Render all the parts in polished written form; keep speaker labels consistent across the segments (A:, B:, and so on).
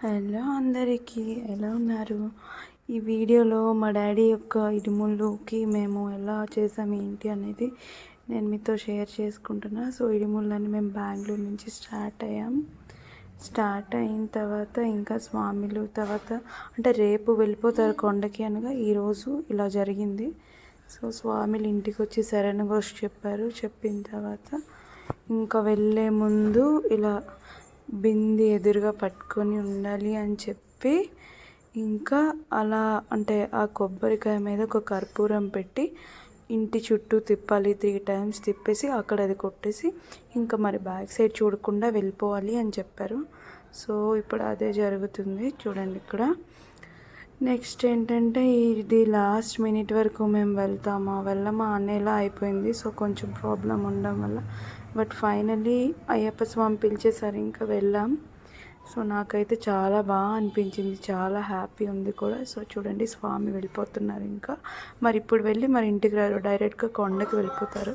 A: Hello అందరికీ, ఎలా ఉన్నారు? ఈ వీడియోలో మా డాడీ యొక్క ఇడిముళ్ళుకి మేము ఎలా చేసాము ఏంటి అనేది నేను మీతో షేర్ చేసుకుంటున్నా. సో ఇడిముళ్ళని మేము బెంగళూరు నుంచి స్టార్ట్ అయిన తర్వాత ఇంకా స్వామిలు తర్వాత అంటే రేపు వెళ్ళిపోతారు కొండకి అనగా ఈరోజు ఇలా జరిగింది. సో స్వామిలు ఇంటికి వచ్చి శరణ ఘోష చెప్పారు. చెప్పిన తర్వాత ఇంకా వెళ్ళే ముందు ఇలా బింది ఎదురుగా పట్టుకొని ఉండాలి అని చెప్పి ఇంకా అలా అంటే ఆ కొబ్బరికాయ మీద ఒక కర్పూరం పెట్టి ఇంటి చుట్టూ తిప్పాలి. 3 times తిప్పేసి అక్కడ అది కొట్టేసి ఇంకా మరి బ్యాక్ సైడ్ చూడకుండా వెళ్ళిపోవాలి అని చెప్పారు. సో ఇప్పుడు అదే జరుగుతుంది చూడండి ఇక్కడ. నెక్స్ట్ ఏంటంటే ఇది లాస్ట్ మినిట్ వరకు మేము వెళ్ళమా అనేలా అయిపోయింది. సో కొంచెం ప్రాబ్లం ఉండడం వల్ల బట్ ఫైనలీ అయ్యప్ప స్వామి పిలిచేసారు, ఇంకా వెళ్ళాం. సో నాకైతే చాలా బాగా అనిపించింది, చాలా హ్యాపీ ఉంది కూడా. సో చూడండి స్వామి వెళ్ళిపోతున్నారు. ఇంకా మరి ఇప్పుడు వెళ్ళి మరి ఇంటికి రారు, డైరెక్ట్గా కొండకి వెళ్ళిపోతారు.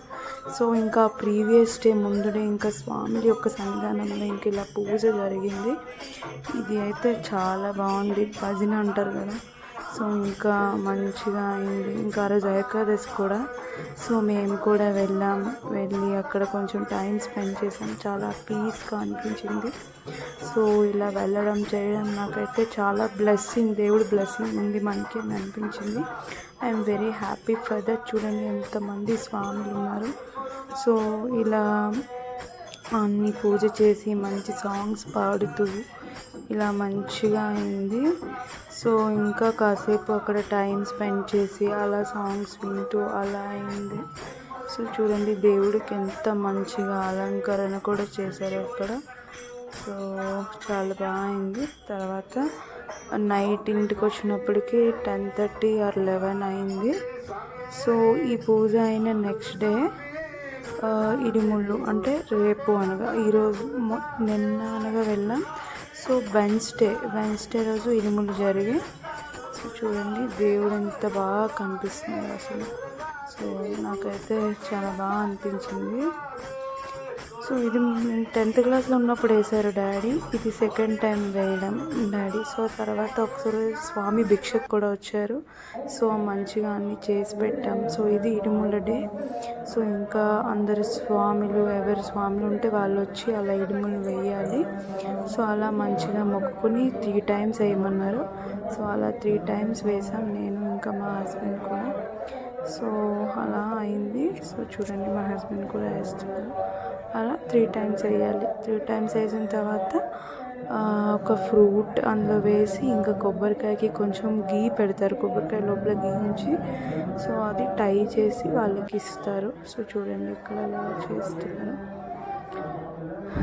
A: సో ఇంకా ప్రీవియస్ డే ముందు డే ఇంకా స్వామి యొక్క సన్నిధానంలో ఇంక ఇలా పూజ జరిగింది. ఇది అయితే చాలా బాగుంది, భజన అంటారు కదా. సో ఇంకా మంచిగా అయింది. ఇంకా ఆ రోజు ఏకాదశి కూడా. సో మేము కూడా వెళ్ళి అక్కడ కొంచెం టైం స్పెండ్ చేసాం. చాలా పీస్గా అనిపించింది. సో ఇలా వెళ్ళడం చేయడం నాకైతే చాలా బ్లెస్సింగ్, దేవుడి బ్లెస్సింగ్ ఉంది మనకి అని అనిపించింది. I'm very happy for that. చూడండి ఎంతమంది స్వాములు ఉన్నారు. సో ఇలా అన్ని పూజ చేసి మంచి సాంగ్స్ పాడుతూ ఇలా మంచిగా అయింది. సో ఇంకా కాసేపు అక్కడ టైం స్పెండ్ చేసి అలా సాంగ్స్ వింటూ అలా అయింది. సో చూడండి దేవుడికి ఎంత మంచిగా అలంకరణ కూడా చేశారు అక్కడ. సో చాలా బాగా అయింది. తర్వాత నైట్ ఇంటికి వచ్చినప్పటికీ 10:30 or 11 అయింది. సో ఈ పూజ అయిన నెక్స్ట్ డే ఇడిముళ్ళు అంటే రేపు అనగా ఈరోజు నిన్న అనగా వెళ్ళాం. సో వెన్స్డే రోజు ఇడిముళ్ళు జరిగి. సో చూడండి దేవుడు ఎంత బాగా కనిపిస్తుంది అసలు. సో నాకైతే చాలా బాగా అనిపించింది. సో ఇది నేను 10th క్లాస్లో ఉన్నప్పుడు వేశారు డాడీ, ఇది సెకండ్ టైం వేయడం డాడీ. సో తర్వాత ఒకసారి స్వామి భిక్షకు కూడా వచ్చారు. సో మంచిగా అన్నీ చేసి పెట్టాం. సో ఇది ఇడిముళ్ళ డే. సో ఇంకా అందరు స్వాములు ఎవరు స్వాములు ఉంటే వాళ్ళు వచ్చి అలా ఇడిములు వేయాలి. సో అలా మంచిగా మొక్కుకుని 3 times వేయమన్నారు. సో అలా 3 times వేసాం, నేను ఇంకా మా హస్బెండ్ కూడా. సో అలా అయింది. సో చూడండి మా హస్బెండ్ కూడా వేస్తున్నారు. అలా 3 times వేయాలి. 3 times వేసిన తర్వాత ఒక ఫ్రూట్ అందులో వేసి ఇంకా కొబ్బరికాయకి కొంచెం గీ పెడతారు, కొబ్బరికాయ లోపల గీ ఉంచి. సో అది టై చేసి వాళ్ళకి ఇస్తారు. సో చూడండి ఇక్కడ అలా చేస్తున్నారు.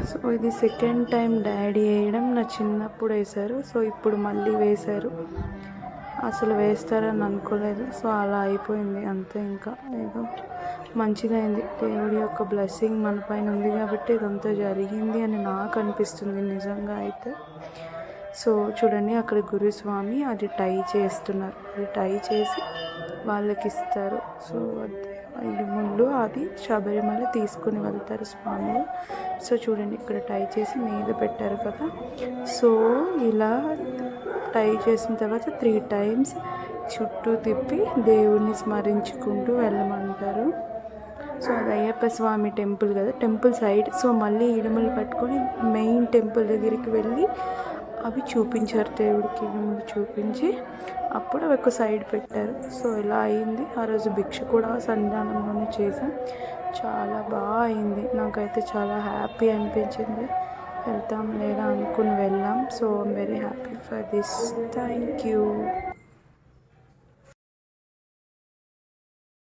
A: సో ఇది సెకండ్ టైం డాడీ వేయడం, నా చిన్నప్పుడు వేశారు. సో ఇప్పుడు మళ్ళీ వేశారు. అసలు వేస్తారని అనుకోలేదు. సో అలా అయిపోయింది అంతే. ఇంకా ఏదో మంచిగా అయింది. దేవుడి యొక్క బ్లెస్సింగ్ మన పైన ఉంది కాబట్టి ఇదంతా జరిగింది అని నాకు అనిపిస్తుంది నిజంగా అయితే. సో చూడండి అక్కడ గురుస్వామి అది టై చేస్తున్నారు, అది టై చేసి వాళ్ళకి ఇస్తారు. సో ఇడిముళ్ళు అది శబరిమల తీసుకుని వెళ్తారు స్వాములు. సో చూడండి ఇక్కడ టై చేసి మీద పెట్టారు కదా. సో ఇలా టై చేసిన తర్వాత 3 times చుట్టూ తిప్పి దేవుణ్ణి స్మరించుకుంటూ వెళ్ళమంటారు. సో అది అయ్యప్ప స్వామి టెంపుల్ కదా, టెంపుల్ సైడ్. సో మళ్ళీ ఇడుములు పట్టుకొని మెయిన్ టెంపుల్ దగ్గరికి వెళ్ళి అవి చూపించారు దేవుడికి. ఇడుములు చూపించి అప్పుడు అవి ఒక సైడ్ పెట్టారు. సో ఇలా అయింది. ఆ రోజు భిక్ష కూడా సన్నిధానంలోనే చేసాం. చాలా బాగా అయింది. నాకైతే చాలా హ్యాపీ అనిపించింది. వెళ్తాం లేదా అనుకుని వెళ్ళాం. So I'm very happy for this. Thank you.